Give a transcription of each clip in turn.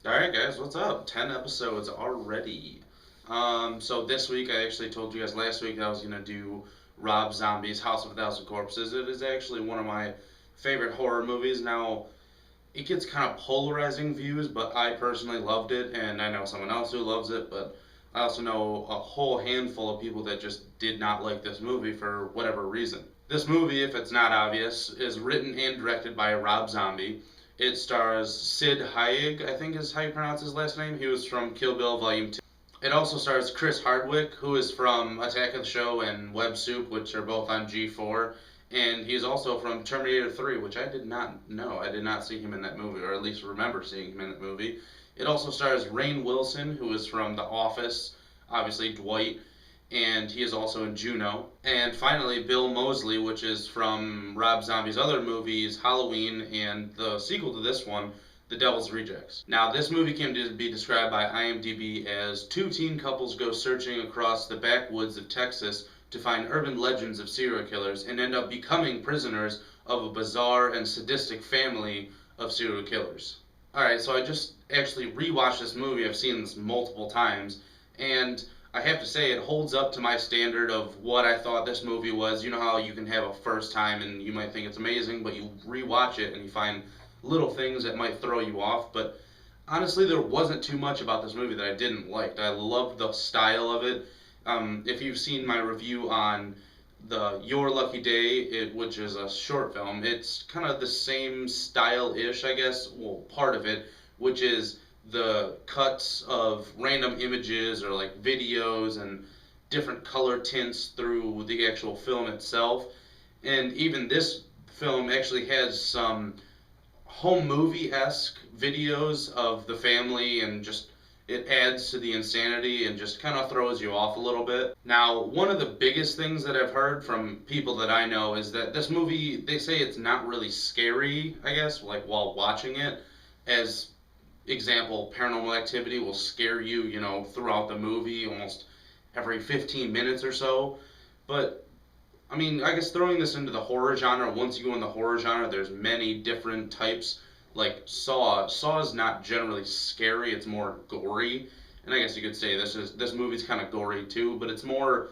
Alright guys, what's up? 10 episodes already. So this week I actually told you guys last week that I was gonna do Rob Zombie's House of a Thousand Corpses. It is actually one of my favorite horror movies. Now, it gets kind of polarizing views, but I personally loved it, and I know someone else who loves it, but I also know a whole handful of people that just did not like this movie for whatever reason. This movie, if it's not obvious, is written and directed by Rob Zombie. It stars Sid Haig, I think is how you pronounce his last name. He was from Kill Bill Volume 2. It also stars Chris Hardwick, who is from Attack of the Show and Web Soup, which are both on G4. And he's also from Terminator 3, which I did not know. I did not see him in that movie, or at least remember seeing him in that movie. It also stars Rainn Wilson, who is from The Office, obviously Dwight, and he is also in Juno. And finally, Bill Moseley, which is from Rob Zombie's other movies, Halloween, and the sequel to this one, The Devil's Rejects. Now, this movie came to be described by IMDb as two teen couples go searching across the backwoods of Texas to find urban legends of serial killers and end up becoming prisoners of a bizarre and sadistic family of serial killers. Alright, so I just actually rewatched this movie. I've seen this multiple times, and I have to say it holds up to my standard of what I thought this movie was. You know how you can have a first time and you might think it's amazing, but you rewatch it and you find little things that might throw you off. But honestly, there wasn't too much about this movie that I didn't like. I loved the style of it. If you've seen my review on the Your Lucky Day, which is a short film, it's kind of the same style-ish, I guess. Well, part of it, which is the cuts of random images or like videos and different color tints through the actual film itself. And even this film actually has some home movie esque videos of the family, and just it adds to the insanity and just kind of throws you off a little bit. Now, one of the biggest things that I've heard from people that I know is that this movie, they say it's not really scary, I guess, like while watching it. As example, Paranormal Activity will scare you, throughout the movie almost every 15 minutes or so. But I mean, I guess throwing this into the horror genre, once you go in the horror genre, there's many different types. Like Saw. Saw is not generally scary, it's more gory. And I guess you could say this movie's kind of gory too, but it's more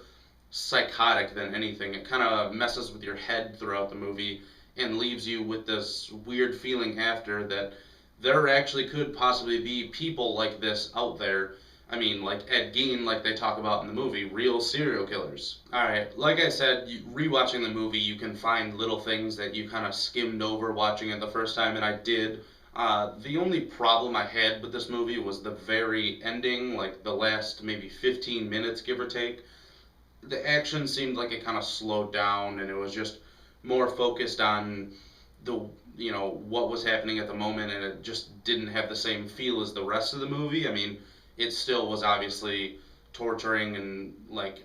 psychotic than anything. It kind of messes with your head throughout the movie and leaves you with this weird feeling after that there actually could possibly be people like this out there. I mean, like Ed Gein, like they talk about in the movie, real serial killers. Alright, like I said, rewatching the movie, you can find little things that you kind of skimmed over watching it the first time, and I did. The only problem I had with this movie was the very ending, like the last maybe 15 minutes, give or take. The action seemed like it kind of slowed down, and it was just more focused on the what was happening at the moment, and it just didn't have the same feel as the rest of the movie. I mean, it still was obviously torturing and like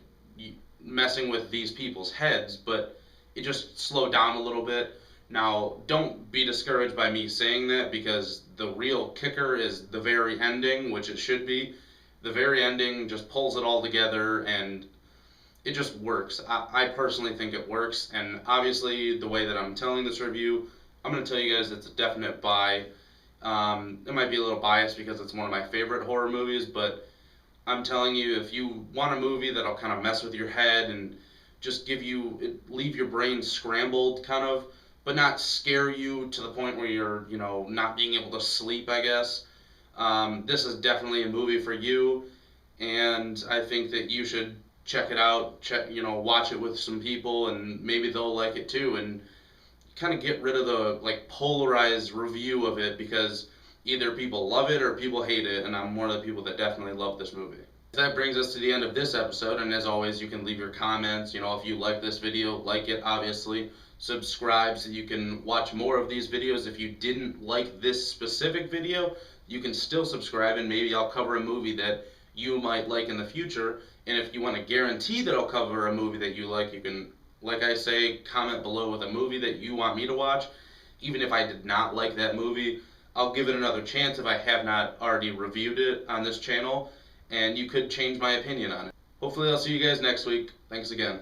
messing with these people's heads, but it just slowed down a little bit. Now, don't be discouraged by me saying that, because the real kicker is the very ending, which it should be. The very ending just pulls it all together, and it just works. I personally think it works, and obviously the way that I'm telling this review, I'm going to tell you guys it's a definite buy. It might be a little biased because it's one of my favorite horror movies, but I'm telling you, if you want a movie that'll kind of mess with your head and just leave your brain scrambled kind of, but not scare you to the point where you're, not being able to sleep, I guess. This is definitely a movie for you, and I think that you should check it out, watch it with some people, and maybe they'll like it too, and kind of get rid of the like polarized review of it, because either people love it or people hate it, and I'm one of the people that definitely love this movie. That brings us to the end of this episode, and as always, you can leave your comments. If you like this video, like it, obviously. Subscribe so you can watch more of these videos. If you didn't like this specific video, you can still subscribe, and maybe I'll cover a movie that you might like in the future. And if you want to guarantee that I'll cover a movie that you like, you can, like I say, comment below with a movie that you want me to watch. Even if I did not like that movie, I'll give it another chance if I have not already reviewed it on this channel, and you could change my opinion on it. Hopefully I'll see you guys next week. Thanks again.